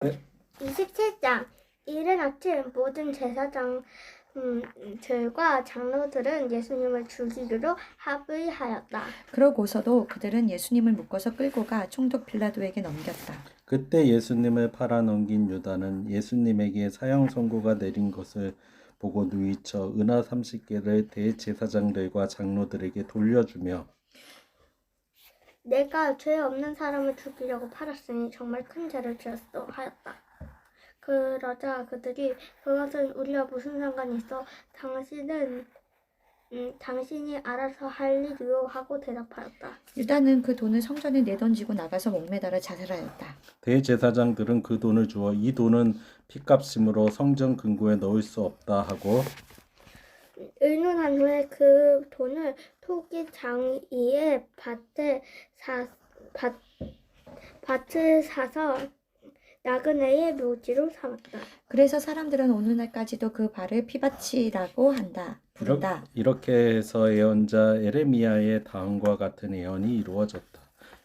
네. 27장. 이른 아침 모든 제사장들과 장로들은 예수님을 죽이기로 합의하였다. 그러고서도 그들은 예수님을 묶어서 끌고 가 총독 빌라도에게 넘겼다. 그때 예수님을 팔아넘긴 유다는 예수님에게 사형 선고가 내린 것을 보고 누이쳐 은화 30개를 대제사장들과 장로들에게 돌려주며 내가 죄 없는 사람을 죽이려고 팔았으니 정말 큰 죄를 지었어 하였다. 그러자 그들이 그것은 우리와 무슨 상관이 있어? 당신이 알아서 할 일이요 하고 대답하였다. 유다는 그 돈을 성전에 내던지고 나가서 목매달아 자살하였다. 대제사장들은 그 돈을 주어 이 돈은 핏값이므로 성전 금고에 넣을 수 없다 하고 의논한 후에 그 돈을 토기 장이의 밭을 사서 나그네의 묘지로 삼았다. 그래서 사람들은 오늘날까지도 그 발을 피밭이라고 부른다. 이렇게 해서 예언자 에레미야의 다음과 같은 예언이 이루어졌다.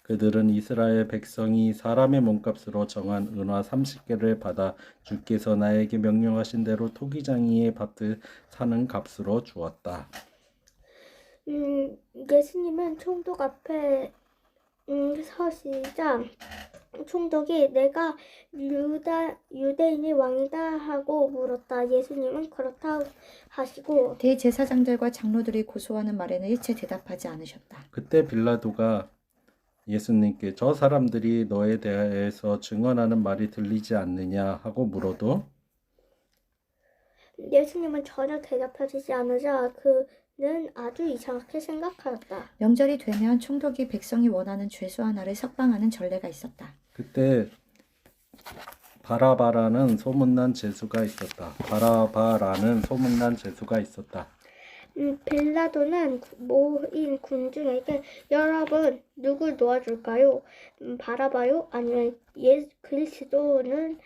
그들은 이스라엘 백성이 사람의 몸값으로 정한 은화 30개를 받아 주께서 나에게 명령하신 대로 토기장이의 밭을 사는 값으로 주었다. 예수님은 총독 앞에 서시자 총독이 내가 유대인이 왕이다 하고 물었다. 예수님은 그렇다 하시고 대제사장들과 장로들이 고소하는 말에는 일체 대답하지 않으셨다. 그때 빌라도가 예수님께 저 사람들이 너에 대해서 증언하는 말이 들리지 않느냐 하고 물어도 예수님은 전혀 대답하시지 않으자 그는 아주 이상하게 생각하였다. 명절이 되면 총독이 백성이 원하는 죄수 하나를 석방하는 전례가 있었다. 그때 바라바라는 소문난 죄수가 있었다. 빌라도는 모인 군중에게 여러분 누굴 놓아줄까요? 바라바요? 아니면 그리스도는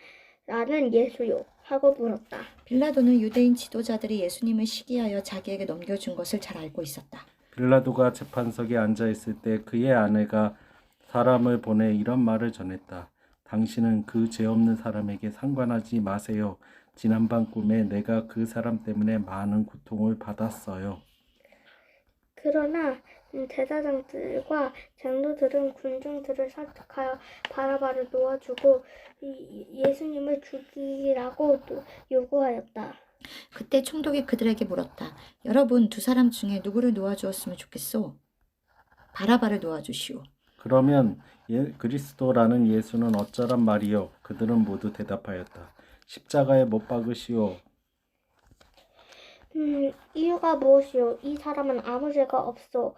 라는 예수요? 하고 물었다. 빌라도는 유대인 지도자들이 예수님을 시기하여 자기에게 넘겨준 것을 잘 알고 있었다. 빌라도가 재판석에 앉아 있을 때 그의 아내가 사람을 보내 이런 말을 전했다. 당신은 그 죄 없는 사람에게 상관하지 마세요. 지난밤 꿈에 내가 그 사람 때문에 많은 고통을 받았어요. 그러나 제사장들과 장로들은 군중들을 설득하여 바라바를 놓아주고 예수님을 죽이라고 요구하였다. 그때 총독이 그들에게 물었다. 여러분 두 사람 중에 누구를 놓아주었으면 좋겠소? 바라바를 놓아주시오. 그러면 그리스도라는 예수는 어쩌란 말이요? 그들은 모두 대답하였다. 십자가에 못 박으시오. 이유가 무엇이요? 이 사람은 아무 죄가 없소.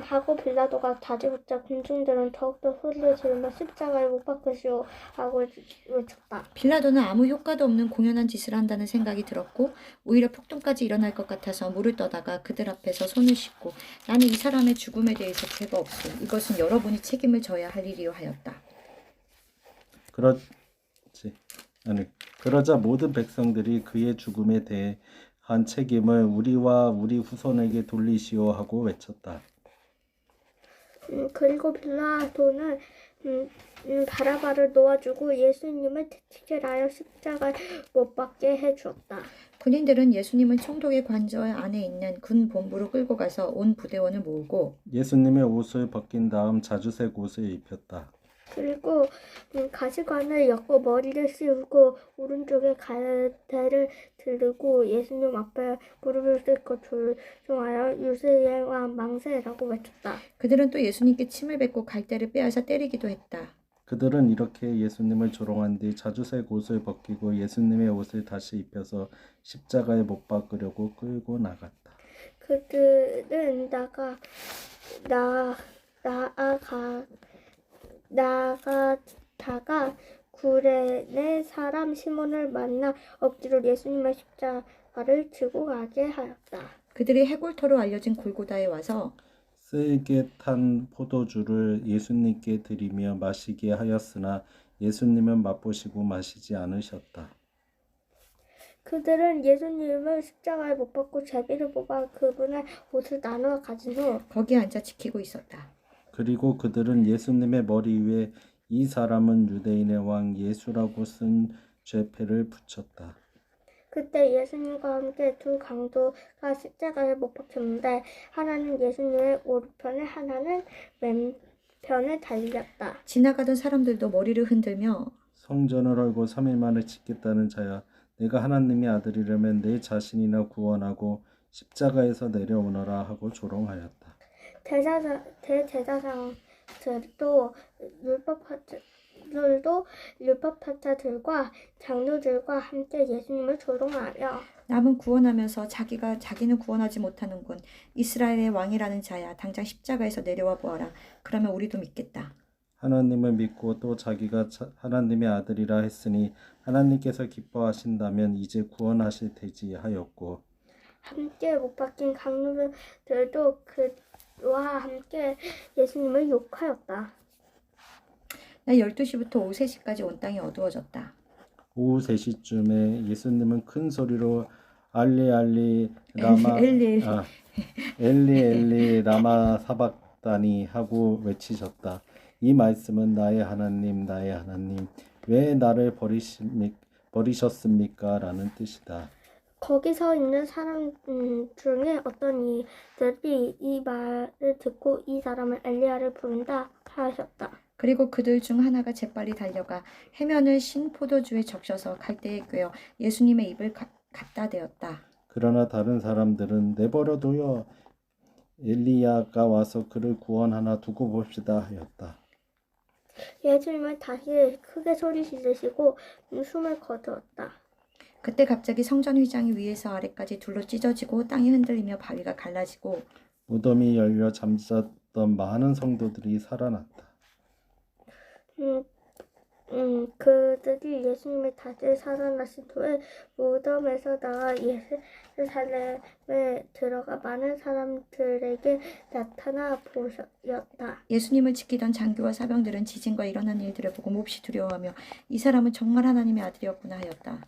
하고 빌라도가 다지고자 군중들은 더욱더 소리를 지르며 십자가에 못 박으시오 하고 외쳤다. 빌라도는 아무 효과도 없는 공연한 짓을 한다는 생각이 들었고 오히려 폭동까지 일어날 것 같아서 물을 떠다가 그들 앞에서 손을 씻고 나는 이 사람의 죽음에 대해서 죄가 없소. 이것은 여러분이 책임을 져야 할 일이요 하였다. 그러자 모든 백성들이 그의 죽음에 대한 책임을 우리와 우리 후손에게 돌리시오 하고 외쳤다. 그리고 빌라도는 바라바를 놓아주고 예수님을 채찍질하여 십자가에 못 박게 해주었다. 군인들은 예수님을 총독의 관저 안에 있는 군 본부로 끌고 가서 온 부대원을 모으고 예수님의 옷을 벗긴 다음 자주색 옷을 입혔다. 그리고 가시관을 엮고 머리를 씌우고 오른쪽에 갈대를 들고 예수님 앞에 무릎을 꿇고 조종하여 유세와 망세라고 외쳤다. 그들은 또 예수님께 침을 뱉고 갈대를 빼앗아 때리기도 했다. 그들은 이렇게 예수님을 조롱한 뒤 자주색 옷을 벗기고 예수님의 옷을 다시 입혀서 십자가에 못 박으려고 끌고 나갔다. 그들은 나가다가 구레네 사람 시몬을 만나 억지로 예수님의 십자가를 지고 가게 하였다. 그들이 해골터로 알려진 골고다에 와서 쓸개 탄 포도주를 예수님께 드리며 마시게 하였으나 예수님은 맛보시고 마시지 않으셨다. 그들은 예수님을 십자가에 못 박고 제비를 뽑아 그분의 옷을 나누어 가진 후 거기에 앉아 지키고 있었다. 그리고 그들은 예수님의 머리 위에 이 사람은 유대인의 왕 예수라고 쓴 죄패를 붙였다. 그때 예수님과 함께 두 강도가 십자가에 못 박혔는데 하나는 예수님의 오른편에 하나는 왼편에 달렸다. 지나가던 사람들도 머리를 흔들며 성전을 헐고 3일 만에 짓겠다는 자야, 내가 하나님의 아들이라면 내 자신이나 구원하고 십자가에서 내려오너라 하고 조롱하였다. 대제사장들도 율법학자들과 장로들과 함께 예수님을 조롱하여 남은 구원하면서 자기는 구원하지 못하는군. 이스라엘의 왕이라는 자야. 당장 십자가에서 내려와 보아라. 그러면 우리도 믿겠다. 하나님을 믿고 또 자기가 하나님의 아들이라 했으니 하나님께서 기뻐하신다면 이제 구원하실 테지 하였고, 함께 못 박힌 강도들도 그와 함께 예수님을 욕하였다. 날 12시부터 오후 3시까지 온 땅이 어두워졌다. 오후 3시쯤에 예수님은 큰 소리로 알리 라마 엘리 라마 사박다니 하고 외치셨다. 이 말씀은 나의 하나님 왜 나를 버리셨습니까? 라는 뜻이다. 거기 서 있는 사람 중에 어떤 이들이 이 말을 듣고 이 사람을 엘리야를 부른다 하셨다. 그리고 그들 중 하나가 재빨리 달려가 해면을 신 포도주에 적셔서 갈대에 꿰어 예수님의 입을 갖다 대었다. 그러나 다른 사람들은 내버려둬요. 엘리야가 와서 그를 구원하나 두고 봅시다 하였다. 예수님은 다시 크게 소리 지르시고 숨을 거두었다. 그때 갑자기 성전 휘장이 위에서 아래까지 둘로 찢어지고 땅이 흔들리며 바위가 갈라지고 무덤이 열려 잠잤던 많은 성도들이 살아났다. 그들이 예수님이 다시 살아나신 후에 무덤에서 나와 예루살렘에 들어가 많은 사람들에게 나타나 보였다. 예수님을 지키던 장교와 사병들은 지진과 일어난 일들을 보고 몹시 두려워하며 이 사람은 정말 하나님의 아들이었구나 하였다.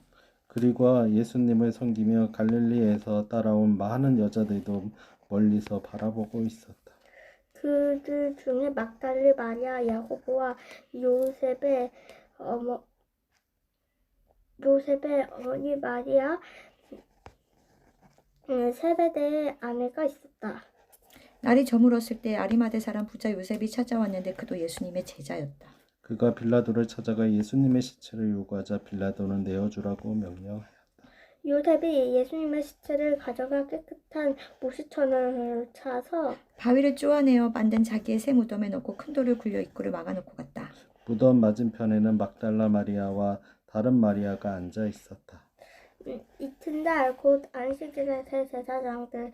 그리고 예수님을 섬기며 갈릴리에서 따라온 많은 여자들도 멀리서 바라보고 있었다. 그들 중에 막달리 마리아, 야고보와 요셉의 어머니 마리아, 세베대의 아내가 있었다. 날이 저물었을 때 아리마대 사람 부자 요셉이 찾아왔는데 그도 예수님의 제자였다. 그가 빌라도를 찾아가 예수님의 시체를 요구하자 빌라도는 내어주라고 명령하였다. 요셉이 예수님의 시체를 가져가 깨끗한 모시천을 차서 바위를 쪼아내어 만든 자기의 새 무덤에 넣고 큰 돌을 굴려 입구를 막아놓고 갔다. 무덤 맞은편에는 막달라 마리아와 다른 마리아가 앉아 있었다. 이튿날 곧 안식일에 대제사장들과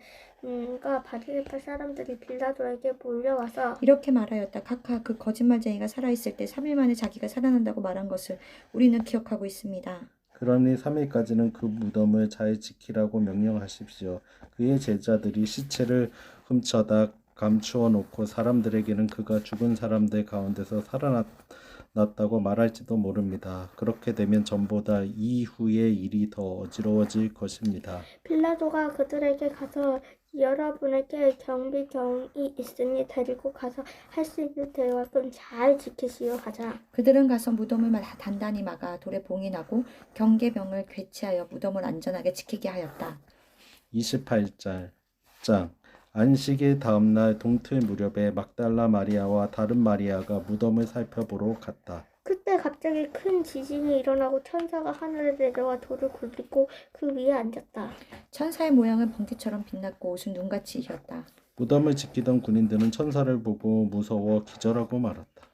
바리새파 사람들이 빌라도에게 몰려와서 이렇게 말하였다. 각하 그 거짓말쟁이가 살아있을 때 3일 만에 자기가 살아난다고 말한 것을 우리는 기억하고 있습니다. 그러니 3일까지는 그 무덤을 잘 지키라고 명령하십시오. 그의 제자들이 시체를 훔쳐다 감추어 놓고 사람들에게는 그가 죽은 사람들 가운데서 살아났다고 말할지도 모릅니다. 그렇게 되면 전보다 이후의 일이 더 어지러워질 것입니다. 빌라도가 그들에게 가서 여러분에게 경비병이 있으니 데리고 가서 할 수 있는 대화는 잘 지키시오 하자. 그들은 가서 무덤을 단단히 막아 돌에 봉인하고 경계병을 괴치하여 무덤을 안전하게 지키게 하였다. 28장 안식일 다음날 동틀 무렵에 막달라 마리아와 다른 마리아가 무덤을 살펴보러 갔다. 그때 갑자기 큰 지진이 일어나고 천사가 하늘에 내려와 돌을 굴리고 그 위에 앉았다. 천사의 모양은 번개처럼 빛났고 옷은 눈같이 익었다. 무덤을 지키던 군인들은 천사를 보고 무서워 기절하고 말았다.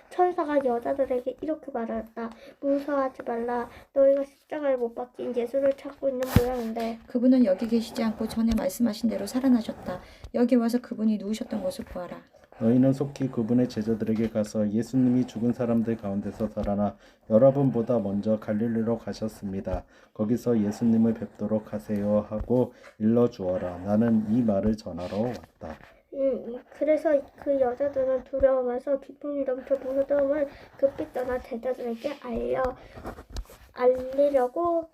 천사가 여자들에게 이렇게 말하였다. 무서워하지 말라. 너희가 십자가에 못 박힌 예수를 찾고 있는 모양인데 그분은 여기 계시지 않고 전에 말씀하신 대로 살아나셨다. 여기 와서 그분이 누우셨던 것을 보아라. 너희는 속히 그분의 제자들에게 가서 예수님이 죽은 사람들 가운데서 살아나 여러분보다 먼저 갈릴리로 가셨습니다. 거기서 예수님을 뵙도록 하세요 하고 일러주어라. 나는 이 말을 전하러 왔다. 그래서 그 여자들은 두려워하면서 기쁨이 넘쳐 무덤을 급히 떠나 제자들에게 알리려고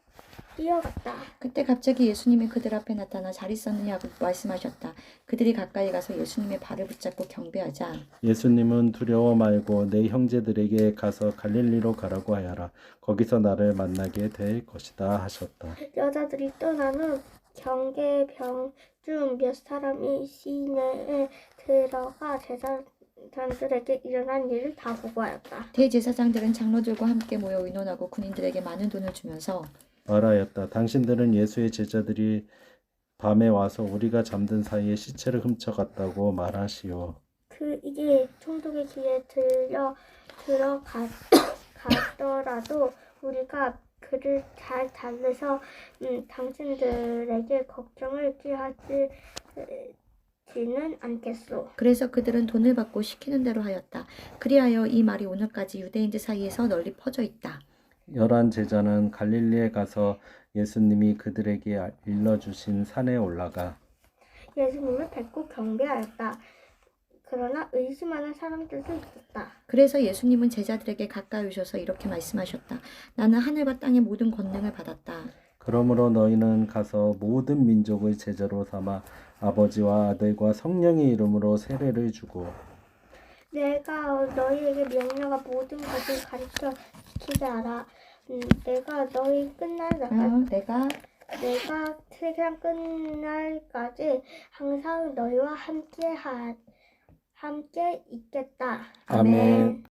뛰어갔다. 그때 갑자기 예수님이 그들 앞에 나타나 잘 있었느냐고 말씀하셨다. 그들이 가까이 가서 예수님의 발을 붙잡고 경배하자 예수님은 두려워 말고 내 형제들에게 가서 갈릴리로 가라고 하여라. 거기서 나를 만나게 될 것이다 하셨다. 여자들이 떠난 후 경계병 중 몇 사람이 시내에 들어가 제사장들에게 일어난 일을 다 보고하였다. 대제사장들은 장로들과 함께 모여 의논하고 군인들에게 많은 돈을 주면서 말하였다. 당신들은 예수의 제자들이 밤에 와서 우리가 잠든 사이에 시체를 훔쳐갔다고 말하시오. 이게 총독의 귀에 들어가더라도 우리가 그를 잘 달래서 당신들에게 걱정을 끼하지는 않겠소. 그래서 그들은 돈을 받고 시키는 대로 하였다. 그리하여 이 말이 오늘까지 유대인들 사이에서 널리 퍼져 있다. 11 제자는 갈릴리에 가서 예수님이 그들에게 일러주신 산에 올라가 예수님을 뵙고 경배하였다. 그러나 의심하는 사람들도 있었다. 그래서 예수님은 제자들에게 가까이 오셔서 이렇게 말씀하셨다. 나는 하늘과 땅의 모든 권능을 받았다. 그러므로 너희는 가서 모든 민족을 제자로 삼아 아버지와 아들과 성령의 이름으로 세례를 주고 내가 너희에게 명령한 모든 것을 가르쳐 지키게 하라. 내가 너희 끝날 날까지 내가 세상 끝날까지 항상 너희와 함께 있겠다. 아멘.